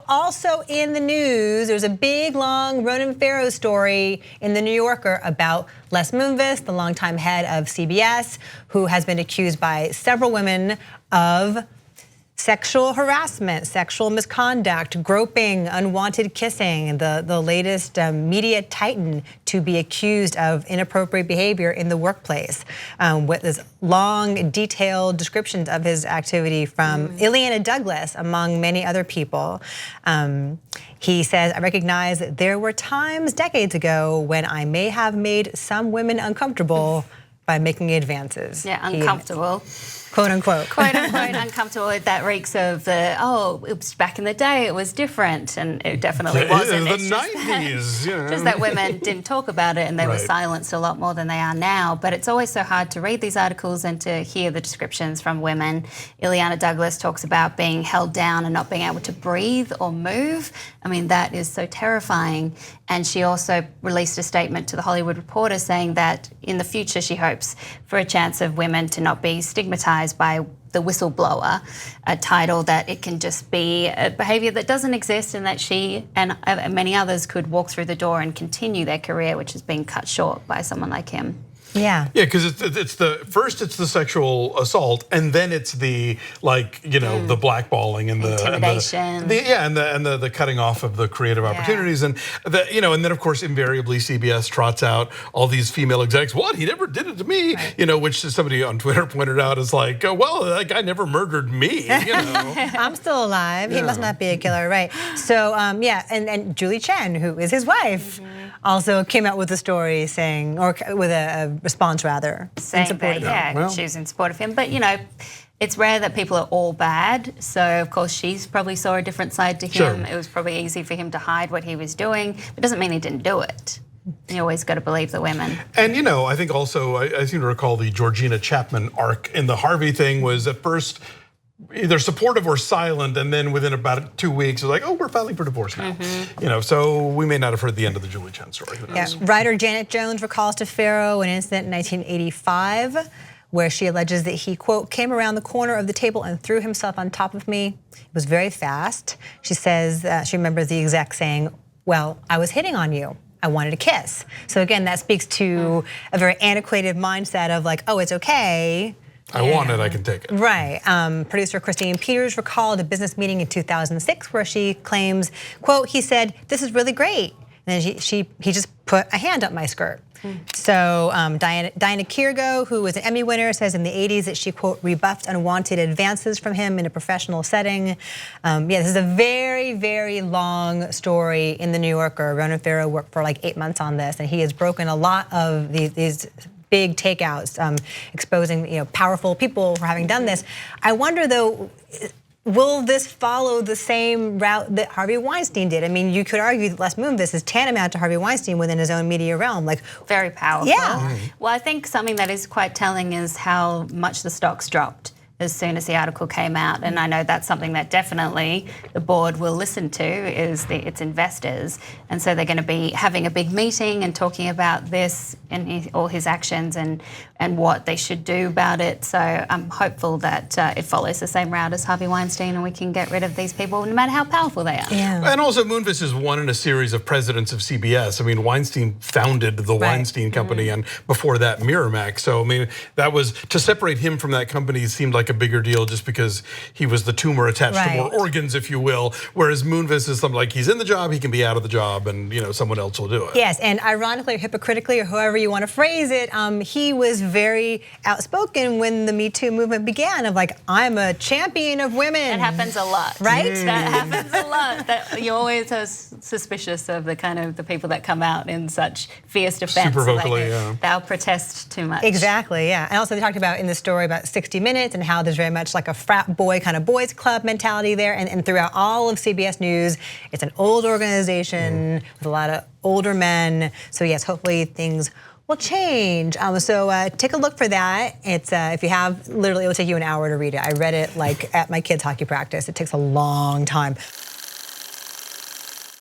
also in the news, there's a big, long Ronan Farrow story in the New Yorker about Leslie Moonves, the longtime head of CBS, who has been accused by several women of sexual harassment, sexual misconduct, groping, unwanted kissing, the latest media titan to be accused of inappropriate behavior in the workplace. With this long, detailed descriptions of his activity from Ileana Douglas, among many other people. He says, I recognize that there were times decades ago when I may have made some women uncomfortable by making advances. Yeah, uncomfortable. Quote unquote. Quote unquote uncomfortable. That reeks of the, it was back in the day, it was different, and it definitely wasn't. The it's 90s, just that women didn't talk about it, and they were silenced a lot more than they are now. But it's always so hard to read these articles and to hear the descriptions from women. Ileana Douglas talks about being held down and not being able to breathe or move. I mean, that is so terrifying. And she also released a statement to the Hollywood Reporter saying that in the future she hopes for a chance of women to not be stigmatized by the whistleblower, a title that it can just be a behavior that doesn't exist, and that she and many others could walk through the door and continue their career, which has been cut short by someone like him. Yeah, because it's the sexual assault, and then it's the the blackballing and the intimidation, and the cutting off of the creative opportunities, and and then of course invariably CBS trots out all these female execs. What, he never did it to me, which somebody on Twitter pointed out is like, well, that guy never murdered me. I'm still alive. He must not be a killer, right? So and Julie Chen, who is his wife, also came out with a story saying, or with a response rather, saying in support that, she was in support of him. But it's rare that people are all bad. So of course she probably saw a different side to him. It was probably easy for him to hide what he was doing. It doesn't mean he didn't do it. You always got to believe the women. And I think also, I seem to recall the Georgina Chapman arc in the Harvey thing was at first either supportive or silent, and then within about 2 weeks, it's like, we're filing for divorce now. So we may not have heard the end of the Julie Chen story. Who knows? Writer Janet Jones recalls to Farrow an incident in 1985 where she alleges that he, quote, came around the corner of the table and threw himself on top of me. It was very fast. She says she remembers the exec saying, well, I was hitting on you. I wanted a kiss. So again, that speaks to a very antiquated mindset of like, it's okay. I want it, I can take it. Right. Producer Christy Peters recalled a business meeting in 2006 where she claims, quote, he said, this is really great. And then he just put a hand up my skirt. So Diana Kirgo, who was an Emmy winner, says in the 80s that she, quote, rebuffed unwanted advances from him in a professional setting. This is a very, very long story in the New Yorker. Ronan Farrow worked for like 8 months on this, and he has broken a lot of these big takeouts, exposing powerful people for having done this. I wonder though, will this follow the same route that Harvey Weinstein did? I mean, you could argue that Leslie Moonves is tantamount to Harvey Weinstein within his own media realm. Like, very powerful. Yeah. Well, I think something that is quite telling is how much the stocks dropped as soon as the article came out. And I know that's something that definitely the board will listen to, is its investors. And so they're going to be having a big meeting and talking about this and all his actions and what they should do about it. So I'm hopeful that it follows the same route as Harvey Weinstein, and we can get rid of these people no matter how powerful they are. Yeah. And also Moonves is one in a series of presidents of CBS. I mean, Weinstein founded the Weinstein Company and before that Miramax. So I mean, that was, to separate him from that company seemed like a bigger deal just because he was the tumor attached to more organs, if you will. Whereas Moonves is something like he's in the job, he can be out of the job, and someone else will do it. Yes, and ironically or hypocritically or however you want to phrase it, he was very outspoken when the Me Too movement began of like, I'm a champion of women. That happens a lot. Right? That happens a lot. That you always are suspicious of the people that come out in such fierce defense. Super vocally, they'll protest too much. Exactly, yeah. And also they talked about in the story about 60 Minutes and how there's very much like a frat boy kind of boys club mentality there. And throughout all of CBS News, it's an old organization with a lot of older men. So yes, hopefully things will change. So take a look for that. It's if you have, literally it will take you an hour to read it. I read it like at my kids' hockey practice. It takes a long time.